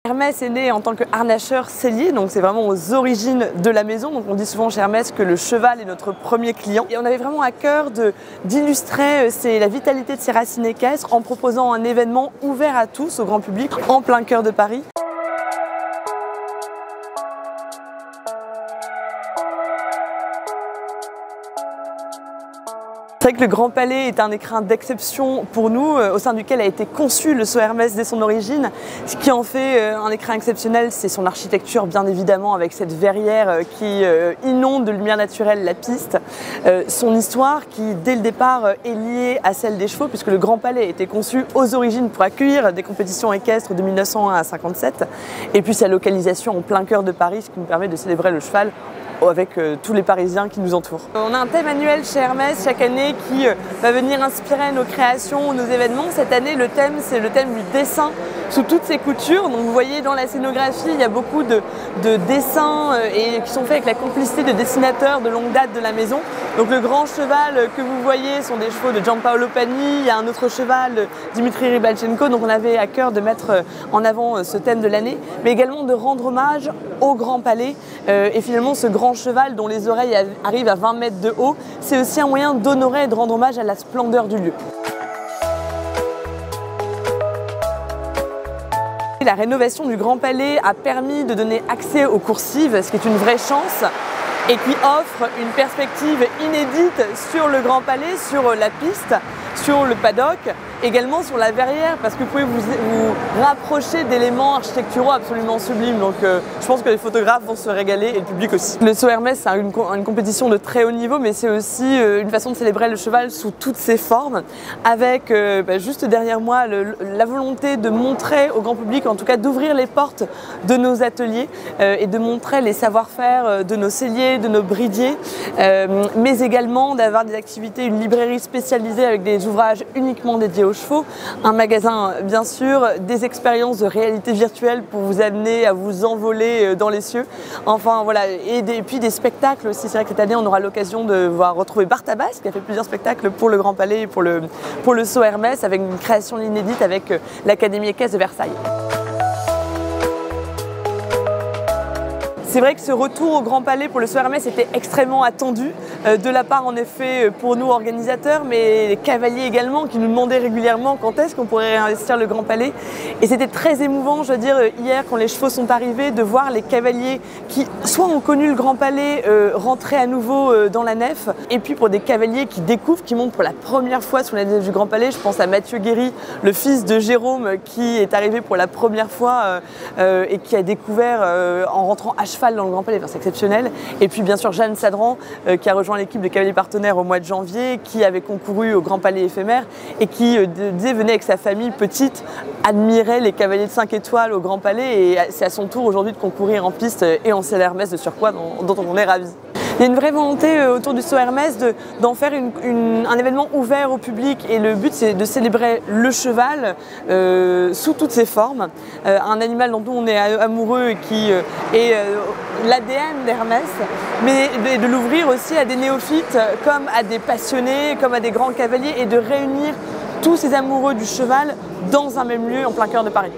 Hermès est né en tant que harnacheur sellier, donc c'est vraiment aux origines de la maison. Donc on dit souvent chez Hermès que le cheval est notre premier client. Et on avait vraiment à cœur d'illustrer la vitalité de ces racines équestres en proposant un événement ouvert à tous, au grand public, en plein cœur de Paris. C'est vrai que le Grand Palais est un écrin d'exception pour nous, au sein duquel a été conçu le saut Hermès dès son origine. Ce qui en fait un écrin exceptionnel, c'est son architecture, bien évidemment, avec cette verrière qui inonde de lumière naturelle la piste. Son histoire qui, dès le départ, est liée à celle des chevaux, puisque le Grand Palais a été conçu aux origines pour accueillir des compétitions équestres de 1901 à 1957. Et puis sa localisation en plein cœur de Paris, ce qui nous permet de célébrer le cheval avec tous les Parisiens qui nous entourent. On a un thème annuel chez Hermès chaque année qui va venir inspirer nos créations, nos événements. Cette année, le thème, c'est le thème du dessin sous toutes ses coutures. Donc vous voyez dans la scénographie, il y a beaucoup de dessins qui sont faits avec la complicité de dessinateurs de longue date de la maison. Donc le grand cheval que vous voyez sont des chevaux de Giampaolo Pagni, il y a un autre cheval, Dimitri Rybalchenko. Donc on avait à cœur de mettre en avant ce thème de l'année, mais également de rendre hommage au Grand Palais et finalement ce grand cheval dont les oreilles arrivent à 20 mètres de haut, c'est aussi un moyen d'honorer et de rendre hommage à la splendeur du lieu. La rénovation du Grand Palais a permis de donner accès aux coursives, ce qui est une vraie chance et qui offre une perspective inédite sur le Grand Palais, sur la piste, sur le paddock, également sur la verrière, parce que vous pouvez vous rapprocher d'éléments architecturaux absolument sublimes. Donc je pense que les photographes vont se régaler et le public aussi. Le saut Hermès, c'est une compétition de très haut niveau, mais c'est aussi une façon de célébrer le cheval sous toutes ses formes, avec juste derrière moi la volonté de montrer au grand public, en tout cas d'ouvrir les portes de nos ateliers et de montrer les savoir-faire de nos selliers, de nos bridiers, mais également d'avoir des activités, une librairie spécialisée avec des ouvrages uniquement dédiés aux chevaux, un magasin bien sûr, des expériences de réalité virtuelle pour vous amener à vous envoler dans les cieux, enfin voilà, et puis des spectacles aussi. C'est vrai que cette année on aura l'occasion de voir retrouver Bartabas qui a fait plusieurs spectacles pour le Grand Palais et pour le saut Hermès, avec une création inédite avec l'Académie équestre de Versailles. C'est vrai que ce retour au Grand Palais pour le saut Hermès était extrêmement attendu, de la part en effet pour nous organisateurs, mais les cavaliers également qui nous demandaient régulièrement quand est-ce qu'on pourrait réinvestir le Grand Palais. Et c'était très émouvant, je veux dire, hier quand les chevaux sont arrivés, de voir les cavaliers qui soit ont connu le Grand Palais rentrer à nouveau dans la nef, et puis pour des cavaliers qui découvrent, qui montent pour la première fois sous la nef du Grand Palais. Je pense à Mathieu Guéry, le fils de Jérôme, qui est arrivé pour la première fois et qui a découvert en rentrant à cheval dans le Grand Palais, c'est exceptionnel. Et puis bien sûr Jeanne Sadran qui a rejoint l'équipe de cavaliers partenaires au mois de janvier, qui avait concouru au Grand Palais éphémère et qui venait avec sa famille petite admirer les cavaliers de 5 étoiles au Grand Palais, et c'est à son tour aujourd'hui de concourir en piste et en selle Hermès de surcroît, dont on est ravis. Il y a une vraie volonté autour du saut Hermès d'en faire un événement ouvert au public, et le but c'est de célébrer le cheval sous toutes ses formes, un animal dont on est amoureux et qui est l'ADN d'Hermès, mais de l'ouvrir aussi à des néophytes comme à des passionnés, comme à des grands cavaliers, et de réunir tous ces amoureux du cheval dans un même lieu en plein cœur de Paris.